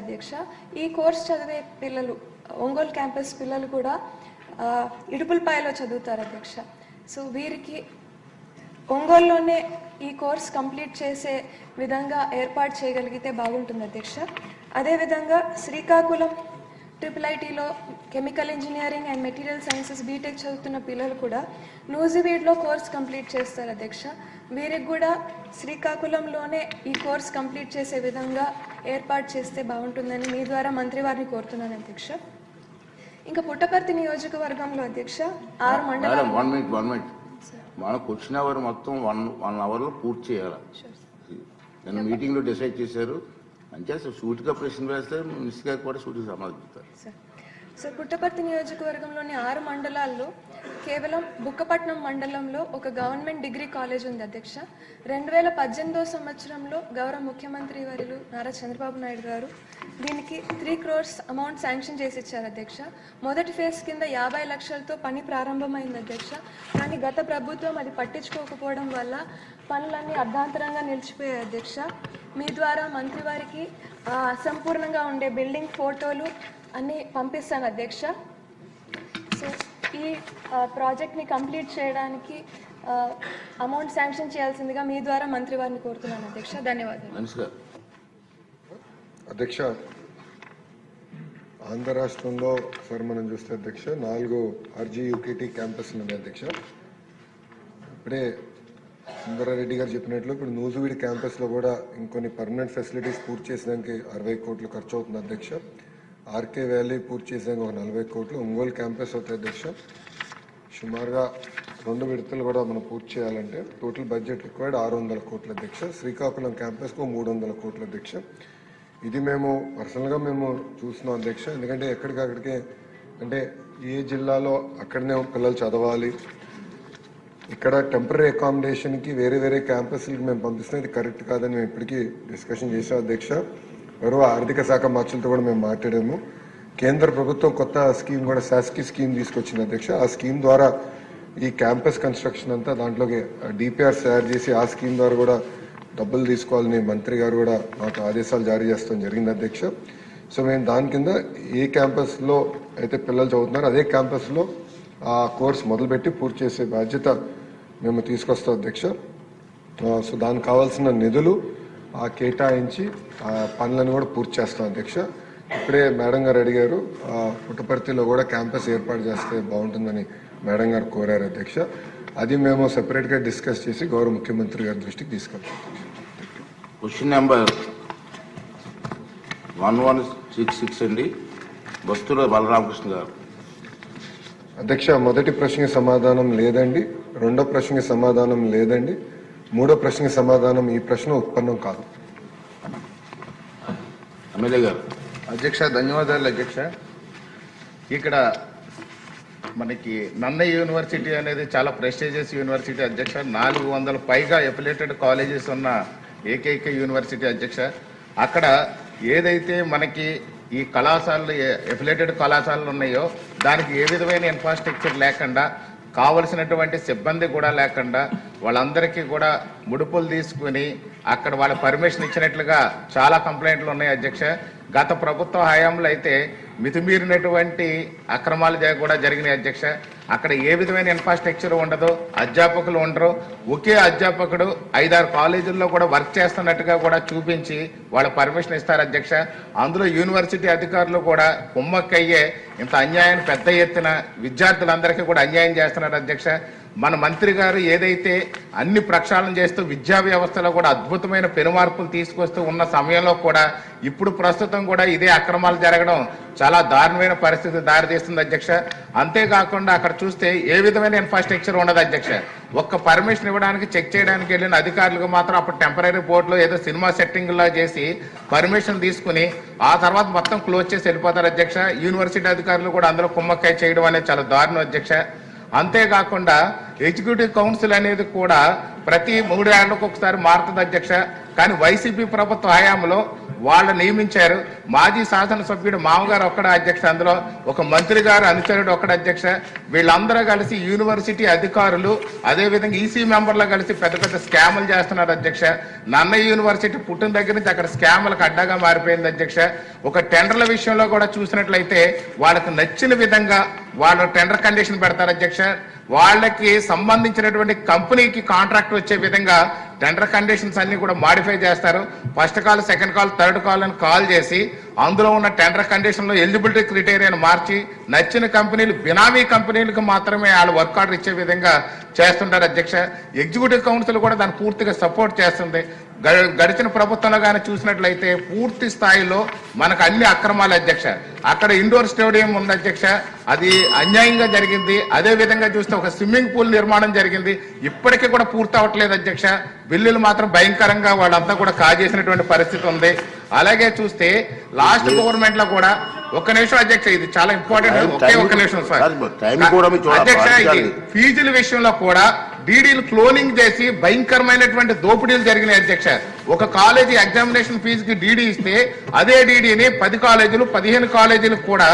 అధ్యక్ష ఈ కోర్స్ చదివే పిల్లలు ఒంగోలు క్యాంపస్ పిల్లలు కూడా ఇడుపులపాయలో చదువుతారు అధ్యక్ష. సో వీరికి ఒంగోలులోనే ఈ కోర్స్ కంప్లీట్ చేసే విధంగా ఏర్పాటు చేయగలిగితే బాగుంటుంది అధ్యక్ష. అదేవిధంగా శ్రీకాకుళం IIITలో chemical engineering and material sciences BTech చదువుతున్న పిల్లలు కూడా నూజివీడ్లో కోర్స్ కంప్లీట్ చేస్తారు అధ్యక్ష. వీరికి కూడా శ్రీకాకుళంలోనే ఈ కోర్స్ కంప్లీట్ చేసే విధంగా ఏర్పాటు చేస్తే బాగుంటుందని మీ ద్వారా మంత్రి వారిని కోరుతున్నాను అధ్యక్ష. ఇంకా పుట్టపర్తి నియోజకవర్గంలో అధ్యక్ష 6 మండలాలు మన క్వశ్చన్ అవర్ మొత్తం 1 అవర్లో పూర్తి చేయాలి. నేను మీటింగ్లో డిసైడ్ చేశారు. అంటే సూటిగా ప్రశ్న వేస్తే మినిస్టర్ గారు కూడా సూటిగా సమాధానం. సార్ పుట్టపర్తి నియోజకవర్గంలోని 6 మండలాల్లో కేవలం బుక్కపట్నం మండలంలో ఒక గవర్నమెంట్ డిగ్రీ కాలేజ్ ఉంది అధ్యక్ష. 2018 సంవత్సరంలో గౌరవ ముఖ్యమంత్రి వర్యులు నారా చంద్రబాబు నాయుడు గారు దీనికి 3 crores అమౌంట్ శాంక్షన్ చేసి ఇచ్చారు అధ్యక్ష. మొదటి ఫేజ్ కింద 50 లక్షలతో పని ప్రారంభమైంది అధ్యక్ష. కానీ గత ప్రభుత్వం అది పట్టించుకోకపోవడం వల్ల పనులన్నీ అర్ధాంతరంగా నిలిచిపోయాయి అధ్యక్ష. మీ ద్వారా మంత్రి వారికి అసంపూర్ణంగా ఉండే బిల్డింగ్ ఫోటోలు అన్నీ పంపిస్తాను అధ్యక్ష. సో ఈ ప్రాజెక్ట్ని కంప్లీట్ చేయడానికి అమౌంట్ శాంక్షన్ చేయాల్సిందిగా మీ ద్వారా మంత్రి వారిని కోరుతున్నాను అధ్యక్ష. ధన్యవాదాలు అధ్యక్ష. ఆంధ్ర రాష్ట్రంలో ఒకసారి మనం చూస్తే అధ్యక్ష 4 RGUKT క్యాంపస్లు ఉన్నాయి అధ్యక్ష. ఇప్పుడే సుందరారెడ్డి గారు చెప్పినట్లు ఇప్పుడు నూజివీడ్ క్యాంపస్లో కూడా ఇంకొన్ని పర్మనెంట్ ఫెసిలిటీస్ పూర్తి చేసడానికి 60 కోట్లు ఖర్చు అవుతుంది అధ్యక్ష. RK వ్యాలీ పూర్తి చేసాక ఒక 40 కోట్లు. ఒంగోలు క్యాంపస్ అవుతాయి అధ్యక్ష. సుమారుగా 2 విడతలు కూడా మనం పూర్తి చేయాలంటే టోటల్ బడ్జెట్ రిక్వైర్డ్ 600 కోట్లు అధ్యక్ష. శ్రీకాకుళం క్యాంపస్కు 300 కోట్లు అధ్యక్ష. ఇది మేము పర్సనల్గా మేము చూస్తున్నాం అధ్యక్ష. ఎందుకంటే ఎక్కడికక్కడికే అంటే ఏ జిల్లాలో అక్కడనే పిల్లలు చదవాలి, ఇక్కడ టెంపరీ అకామిడేషన్కి వేరే వేరే క్యాంపస్లకి మేము పంపిస్తున్నాం. ఇది కరెక్ట్ కాదని మేము ఇప్పటికీ డిస్కషన్ చేసాం అధ్యక్ష. గౌరవ ఆర్థిక శాఖ మంత్రులతో కూడా మేము మాట్లాడాము. కేంద్ర ప్రభుత్వం కొత్త స్కీమ్ కూడా శాస్కీ స్కీమ్ తీసుకొచ్చింది అధ్యక్ష. ఆ స్కీమ్ ద్వారా ఈ క్యాంపస్ కన్స్ట్రక్షన్ అంతా దాంట్లోకి DPRs తయారు చేసి ఆ స్కీమ్ ద్వారా కూడా డబ్బులు తీసుకోవాలని మంత్రి గారు కూడా మాకు ఆదేశాలు జారీ చేస్తాం జరిగింది అధ్యక్ష. సో మేము దాని కింద ఏ క్యాంపస్లో అయితే పిల్లలు చదువుతున్నారో అదే క్యాంపస్లో ఆ కోర్స్ మొదలుపెట్టి పూర్తి చేసే బాధ్యత మేము తీసుకొస్తాం అధ్యక్ష. సో దానికి కావాల్సిన నిధులు కేటాయించి ఆ పనులను కూడా పూర్తి చేస్తాం అధ్యక్ష. ఇప్పుడే మేడం గారు అడిగారు పుట్టపర్తిలో కూడా క్యాంపస్ ఏర్పాటు చేస్తే బాగుంటుందని మేడం గారు కోరారు అధ్యక్ష. అది మేము సెపరేట్గా డిస్కస్ చేసి గౌరవ ముఖ్యమంత్రి గారి దృష్టికి తీసుకెళ్తాం. క్వశ్చన్ నెంబర్ 1166 అండి, బస్తుల బలరామకృష్ణ గారు. అధ్యక్ష మొదటి ప్రశ్నకి సమాధానం లేదండి, రెండో ప్రశ్నకి సమాధానం లేదండి, మూడో ప్రశ్నకి సమాధానం ఈ ప్రశ్న ఉత్పన్నం కాదు. ఎమ్మెల్యే గారు. అధ్యక్ష ధన్యవాదాలు అధ్యక్ష. ఇక్కడ మనకి నన్నయ్య యూనివర్సిటీ అనేది చాలా ప్రెస్టీజియస్ యూనివర్సిటీ అధ్యక్ష. 400 పైగా ఎఫిలియేటెడ్ కాలేజెస్ ఉన్న ఏకైక యూనివర్సిటీ అధ్యక్ష. అక్కడ ఏదైతే మనకి ఈ కళాశాలలు ఎఫిలియేటెడ్ కళాశాలలు ఉన్నాయో దానికి ఏ విధమైన ఇన్ఫ్రాస్ట్రక్చర్ లేకుండా, కావలసినటువంటి సిబ్బంది కూడా లేకుండా వాళ్ళందరికీ కూడా ముడుపులు తీసుకుని అక్కడ వాళ్ళ పర్మిషన్ ఇచ్చినట్లుగా చాలా కంప్లైంట్లు ఉన్నాయి అధ్యక్ష. గత ప్రభుత్వ హయాంలో అయితే మితిమీరినటువంటి అక్రమాలు కూడా జరిగినాయి అధ్యక్ష. అక్కడ ఏ విధమైన ఇన్ఫ్రాస్ట్రక్చర్ ఉండదు, అధ్యాపకులు ఉండరు. ఒకే అధ్యాపకుడు 5-6 కాలేజీల్లో కూడా వర్క్ చేస్తున్నట్టుగా కూడా చూపించి వాళ్ళ పర్మిషన్ ఇస్తారు అధ్యక్ష. అందులో యూనివర్సిటీ అధికారులు కూడా కుమ్మక్కయ్యే ఇంత అన్యాయాన్ని పెద్ద ఎత్తున విద్యార్థులందరికీ కూడా అన్యాయం చేస్తున్నారు అధ్యక్ష. మన మంత్రి గారు ఏదైతే అన్ని ప్రక్షాళన చేస్తూ విద్యా వ్యవస్థలో కూడా అద్భుతమైన పెనుమార్పులు తీసుకొస్తూ ఉన్న సమయంలో కూడా ఇప్పుడు ప్రస్తుతం కూడా ఇదే అక్రమాలు జరగడం చాలా దారుణమైన పరిస్థితి దారితీస్తుంది అధ్యక్ష. అంతేకాకుండా అక్కడ చూస్తే ఏ విధమైన ఇన్ఫ్రాస్ట్రక్చర్ ఉండదు అధ్యక్ష. ఒక్క పర్మిషన్ ఇవ్వడానికి చెక్ చేయడానికి వెళ్ళిన అధికారులకు మాత్రం అప్పుడు టెంపరీ బోర్డులో ఏదో సినిమా సెట్టింగ్లా చేసి పర్మిషన్ తీసుకుని ఆ తర్వాత మొత్తం క్లోజ్ చేసి వెళ్ళిపోతారు అధ్యక్ష. యూనివర్సిటీ అధికారులు కూడా అందులో కుమ్మక్కాయ చేయడం అనేది చాలా దారుణం అధ్యక్ష. అంతేకాకుండా ఎగ్జిక్యూటివ్ కౌన్సిల్ అనేది కూడా ప్రతి 3 ఏళ్లకు ఒకసారి మారుతుంది అధ్యక్ష. కానీ వైసీపీ ప్రభుత్వ హయాంలో వాళ్ళు నియమించారు. మాజీ శాసనసభ్యుడు మామగారు ఒక్కడ అధ్యక్ష, అందులో ఒక మంత్రి గారు అనుచరుడు ఒక్కడ అధ్యక్ష. వీళ్ళందరూ కలిసి యూనివర్సిటీ అధికారులు అదేవిధంగా ఈసీ మెంబర్లు కలిసి పెద్ద పెద్ద స్కాములు చేస్తున్నారు అధ్యక్ష. నన్నయ్య యూనివర్సిటీ పుట్టిన దగ్గర నుంచి అక్కడ స్కాములకు అడ్డాగా మారిపోయింది అధ్యక్ష. ఒక టెండర్ల విషయంలో కూడా చూసినట్లయితే వాళ్ళకు నచ్చిన విధంగా వాళ్ళు టెండర్ కండిషన్ పెడతారు అధ్యక్ష. వాళ్ళకి సంబంధించినటువంటి కంపెనీకి కాంట్రాక్ట్ వచ్చే విధంగా టెండర్ కండిషన్స్ అన్ని కూడా మాడిఫై చేస్తారు. First call, second call, third call అని కాల్ చేసి అందులో ఉన్న టెండర్ కండిషన్లో ఎలిజిబిలిటీ క్రైటీరియాను మార్చి నచ్చిన కంపెనీలు, బినామీ కంపెనీలకు మాత్రమే వాళ్ళు వర్క్ ఆర్డర్ ఇచ్చే విధంగా చేస్తుంటారు అధ్యక్ష. ఎగ్జిక్యూటివ్ కౌన్సిల్ కూడా దాన్ని పూర్తిగా సపోర్ట్ చేస్తుంది. గడిచిన ప్రభుత్వంలో కానీ చూసినట్లయితే పూర్తి స్థాయిలో మనకు అన్ని అక్రమాలు అధ్యక్ష. అక్కడ ఇండోర్ స్టేడియం ఉంది అధ్యక్ష, అది అన్యాయంగా జరిగింది. అదే విధంగా చూస్తే ఒక స్విమ్మింగ్ పూల్ నిర్మాణం జరిగింది, ఇప్పటికీ కూడా పూర్తి అవ్వట్లేదు అధ్యక్ష. బిల్లులు మాత్రం భయంకరంగా వాళ్ళంతా కూడా కాజేసినటువంటి పరిస్థితి ఉంది. అలాగే చూస్తే లాస్ట్ గవర్నమెంట్ లో కూడా ఒక్క నిమిషం అధ్యక్ష, ఇది చాలా ఇంపార్టెంట్, ఒక్క నిమిషం సార్ అధ్యక్ష. ఇది ఫీజుల విషయంలో కూడా డీడీలు క్లోనింగ్ చేసి భయంకరమైనటువంటి దోపిడీలు జరిగినాయి అధ్యక్ష. ఒక కాలేజీ ఎగ్జామినేషన్ ఫీజుకి డీడీ ఇస్తే అదే డీడీని 10 కాలేజీలు 15 కాలేజీలకు కూడా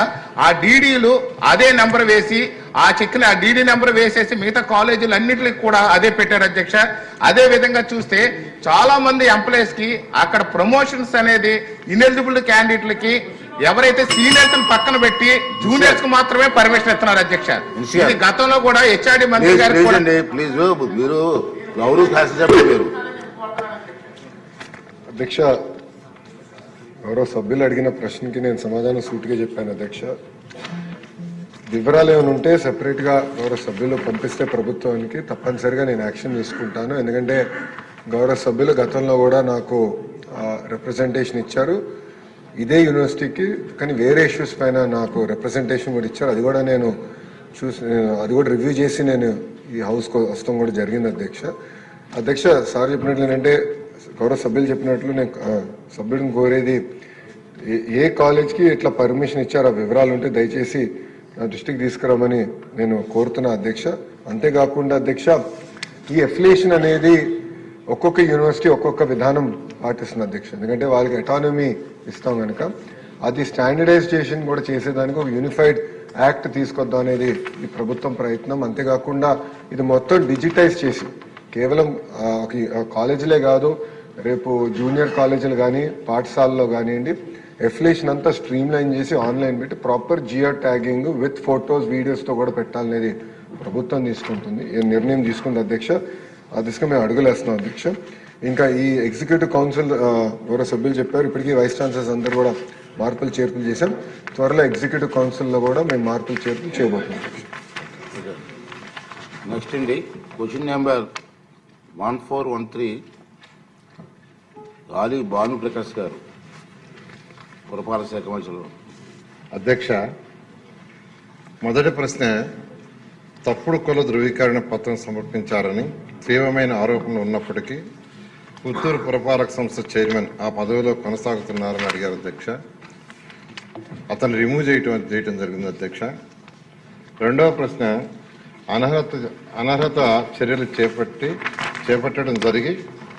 ఆ డీడీలు అదే నెంబర్ వేసి ఆ చెక్ని ఆ డీడీ నెంబర్ వేసేసి మిగతా కాలేజీలు అన్నింటికి కూడా అదే పెట్టారు అధ్యక్ష. అదే విధంగా చూస్తే చాలా మంది ఎంప్లాయీస్ కి అక్కడ ప్రమోషన్స్ అనేది ఇనెలిజిబుల్ క్యాండిడేట్లకి ఎవరైతే సీనియర్స్ పక్కన పెట్టి జూనియర్స్ కు మాత్రమే పర్మిషన్ ఇస్తున్నారు అధ్యక్ష. ఇది గతంలో కూడా హెచ్ఆర్డి మంత్రి గారు అధ్యక్ష, ఎవరో సభ్యులు అడిగిన ప్రశ్నకి నేను సమాధానం సూటిగా చెప్పాను అధ్యక్ష. వివరాలు ఏమైనా ఉంటే సెపరేట్ గా గౌరవ సభ్యులు పంపిస్తే ప్రభుత్వానికి తప్పనిసరిగా నేను యాక్షన్ తీసుకుంటాను. ఎందుకంటే గౌరవ సభ్యులు గతంలో కూడా నాకు రిప్రజెంటేషన్ ఇచ్చారు ఇదే యూనివర్సిటీకి, కానీ వేరే ఇష్యూస్ పైన నాకు రిప్రజెంటేషన్ కూడా ఇచ్చారు. అది కూడా నేను అది కూడా రివ్యూ చేసి నేను ఈ హౌస్కి వస్తాం కూడా జరిగింది అధ్యక్ష. అధ్యక్ష, సార్ చెప్పినట్లు ఏంటంటే గౌరవ సభ్యులు చెప్పినట్లు నేను సభ్యుడిని కోరేది ఏ కాలేజ్కి ఇట్లా పర్మిషన్ ఇచ్చారో ఆ వివరాలు ఉంటే దయచేసి నా దృష్టికి తీసుకురామని నేను కోరుతున్నా అధ్యక్ష. అంతేకాకుండా అధ్యక్ష, ఈ అఫిలియేషన్ అనేది ఒక్కొక్క యూనివర్సిటీ ఒక్కొక్క విధానం పాటిస్తుంది అధ్యక్ష. ఎందుకంటే వాళ్ళకి అటానమీ ఇస్తాం కనుక అది స్టాండర్డైజేషన్ కూడా చేసేదానికి ఒక యూనిఫైడ్ యాక్ట్ తీసుకొద్దాం అనేది ఈ ప్రభుత్వం ప్రయత్నం. అంతేకాకుండా ఇది మొత్తం డిజిటైజ్ చేసి కేవలం కాలేజీలే కాదు, రేపు జూనియర్ కాలేజీలు కానీ పాఠశాలలో కానివ్వండి, అఫిలియేషన్ అంతా స్ట్రీమ్ లైన్ చేసి ఆన్లైన్ పెట్టి proper geo tagging with photos వీడియోస్తో కూడా పెట్టాలనేది ప్రభుత్వం తీసుకుంటుంది, నిర్ణయం తీసుకుంది అధ్యక్ష. ఆ దిశగా మేము అడుగులేస్తున్నాం అధ్యక్ష. ఇంకా ఈ ఎగ్జిక్యూటివ్ కౌన్సిల్ ఎవరో సభ్యులు చెప్పారు, ఇప్పటికీ వైస్ ఛాన్సలర్స్ అందరూ కూడా మార్పులు చేర్పులు చేశాం. త్వరలో ఎగ్జిక్యూటివ్ కౌన్సిల్లో కూడా మేము మార్పులు చేర్పులు చేయబోతున్నాం. నెక్స్ట్ అండి, క్వశ్చన్ నెంబర్ 1413 గాలి భానుప్రకాష్ గారు, పురపాలక శాఖ మంత్రులు. అధ్యక్ష, మొదటి ప్రశ్న, తప్పుడు కుల ధృవీకరణ పత్రం సమర్పించారని తీవ్రమైన ఆరోపణలు ఉన్నప్పటికీ పుత్తూరు పురపాలక సంస్థ చైర్మన్ ఆ పదవిలో కొనసాగుతున్నారని అడిగారు అధ్యక్ష. అతను రిమూవ్ చేయటం జరిగింది అధ్యక్ష. రెండవ ప్రశ్న, అనర్హత చర్యలు చేపట్టడం జరిగి